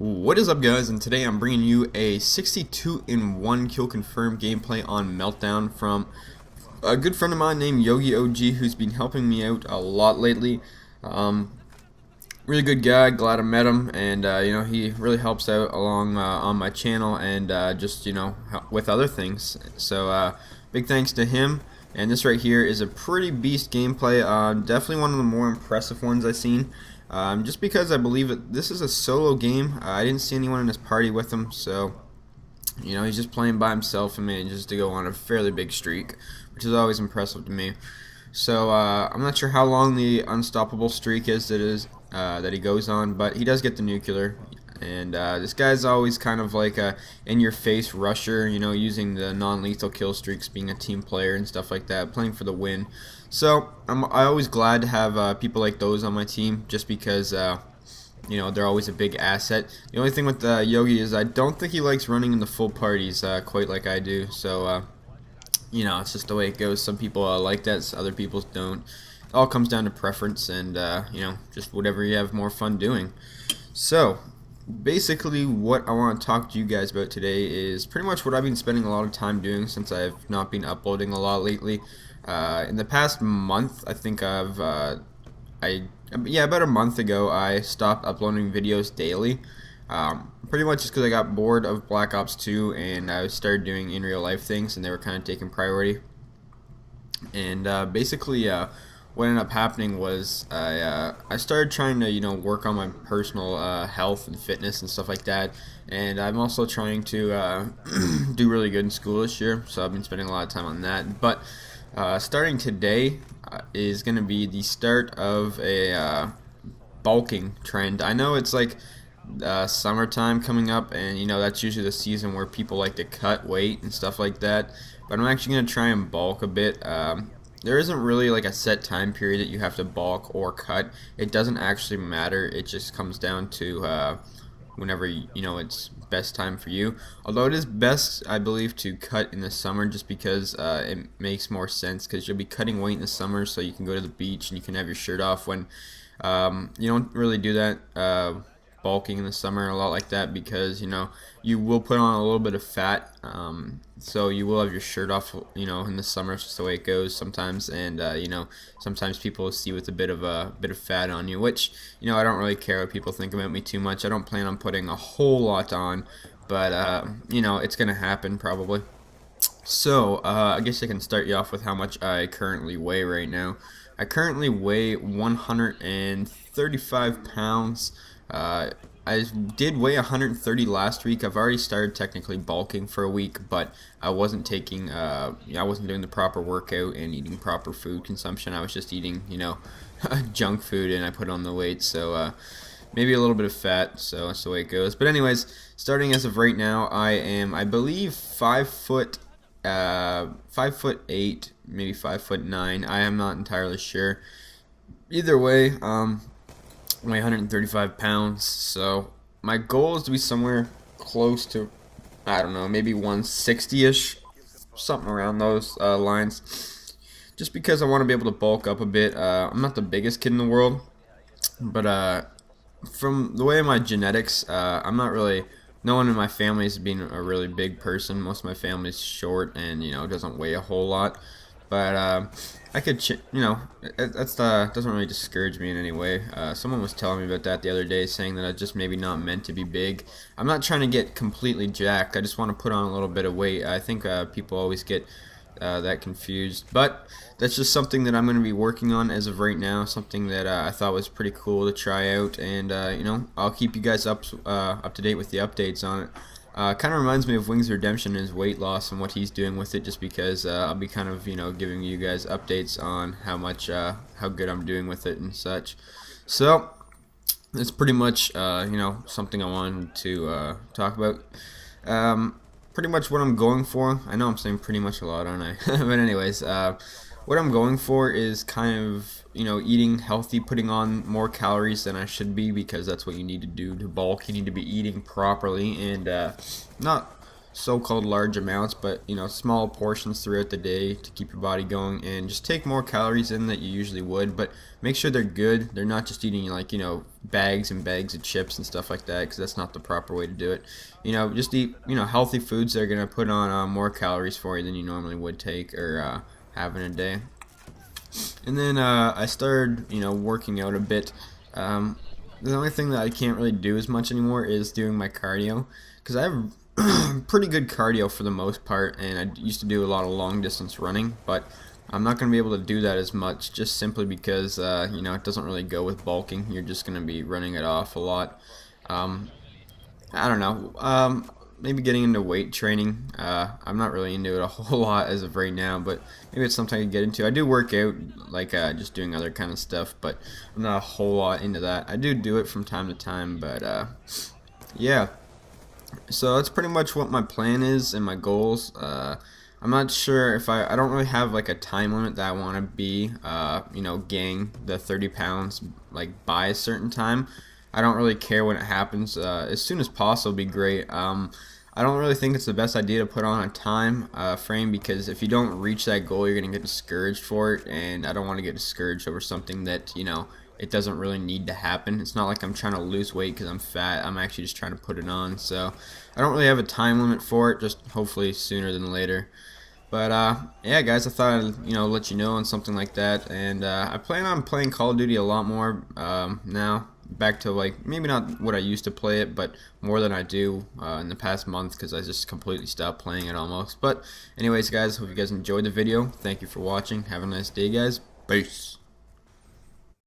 What is up, guys? And today I'm bringing you a 62-in-1 kill confirmed gameplay on Meltdown from a good friend of mine named Yogi OG, who's been helping me out a lot lately. Really good guy, glad I met him, and he really helps out along on my channel and just with other things. So big thanks to him. And this right here is a pretty beast gameplay, definitely one of the more impressive ones I've seen. Just because I believe this is a solo game. I didn't see anyone in his party with him, so he's just playing by himself and manages to go on a fairly big streak, which is always impressive to me. So I'm not sure how long the unstoppable streak is that he goes on, but he does get the nuclear. And this guy's always kind of like a in-your-face rusher, using the non-lethal kill streaks, being a team player and stuff like that, playing for the win. So I'm always glad to have people like those on my team, just because they're always a big asset. The only thing with Yogi is I don't think he likes running in the full parties quite like I do. So it's just the way it goes. Some people like that, other people don't. It all comes down to preference and just whatever you have more fun doing. So basically what I want to talk to you guys about today is pretty much what I've been spending a lot of time doing since I've not been uploading a lot lately. In the past month, I think about a month ago, I stopped uploading videos daily. Pretty much just because I got bored of Black Ops 2 and I started doing in real life things, and they were kind of taking priority. And basically what ended up happening was I started trying to work on my personal health and fitness and stuff like that, and I'm also trying to do really good in school this year, so I've been spending a lot of time on that. But starting today is going to be the start of a bulking trend. I know it's like summertime coming up, and that's usually the season where people like to cut weight and stuff like that, but I'm actually going to try and bulk a bit. There isn't really like a set time period that you have to bulk or cut. It doesn't actually matter. It just comes down to whenever it's best time for you. Although it is best, I believe, to cut in the summer, just because it makes more sense, because you'll be cutting weight in the summer, so you can go to the beach and you can have your shirt off. When you don't really do that bulking in the summer a lot like that, because you will put on a little bit of fat, so you will have your shirt off in the summer. It's just the way it goes sometimes. And sometimes people see with a bit of fat on you, which I don't really care what people think about me too much. I don't plan on putting a whole lot on, but it's gonna happen probably. So I guess I can start you off with how much I currently weigh right now. I currently weigh 135 pounds. I did weigh 130 last week. I've already started technically bulking for a week, but I wasn't taking, I wasn't doing the proper workout and eating proper food consumption. I was just eating, junk food, and I put on the weight. So maybe a little bit of fat. So that's the way it goes. But anyways, starting as of right now, I am, I believe, 5'8", maybe 5'9". I am not entirely sure. Either way, weigh 135 pounds, so my goal is to be somewhere close to, I don't know, maybe 160-ish, something around those lines, just because I want to be able to bulk up a bit. I'm not the biggest kid in the world, but from the way of my genetics, I'm not really, no one in my family has been a really big person. Most of my family's short and doesn't weigh a whole lot. But I could, doesn't really discourage me in any way. Someone was telling me about that the other day, saying that I'm just maybe not meant to be big. I'm not trying to get completely jacked. I just want to put on a little bit of weight. I think people always get that confused. But that's just something that I'm going to be working on as of right now. Something that I thought was pretty cool to try out, and I'll keep you guys up to date with the updates on it. Kind of reminds me of Wings Redemption and his weight loss and what he's doing with it, just because I'll be kind of giving you guys updates on how good I'm doing with it and such. So that's pretty much something I wanted to talk about. Pretty much what I'm going for. I know I'm saying pretty much a lot, aren't I? But anyways, what I'm going for is kind of eating healthy, putting on more calories than I should be, because that's what you need to do to bulk. You need to be eating properly and not so-called large amounts, but small portions throughout the day to keep your body going, and just take more calories in that you usually would, but make sure they're good. They're not just eating like bags and bags of chips and stuff like that, because that's not the proper way to do it. Just eat healthy foods that are gonna put on more calories for you than you normally would take or have in a day. And then I started working out a bit. The only thing that I can't really do as much anymore is doing my cardio, because I have pretty good cardio for the most part, and I used to do a lot of long distance running, but I'm not going to be able to do that as much, just simply because it doesn't really go with bulking. You're just going to be running it off a lot. I don't know. Maybe getting into weight training. I'm not really into it a whole lot as of right now, but maybe it's something I can get into. I do work out, like just doing other kind of stuff, but I'm not a whole lot into that. I do it from time to time, but yeah. So that's pretty much what my plan is and my goals. I'm not sure if I don't really have like a time limit that I want to be, gain the 30 pounds like by a certain time. I don't really care when it happens. As soon as possible would be great. I don't really think it's the best idea to put on a time frame, because if you don't reach that goal, you're going to get discouraged for it, and I don't want to get discouraged over something that, it doesn't really need to happen. It's not like I'm trying to lose weight because I'm fat. I'm actually just trying to put it on. So I don't really have a time limit for it, just hopefully sooner than later. But yeah, guys, I thought I'd let you know on something like that, and I plan on playing Call of Duty a lot more now. Back to like maybe not what I used to play it, but more than I do in the past month, because I just completely stopped playing it almost. But anyways, guys, hope you guys enjoyed the video. Thank you for watching. Have a nice day, guys. Peace.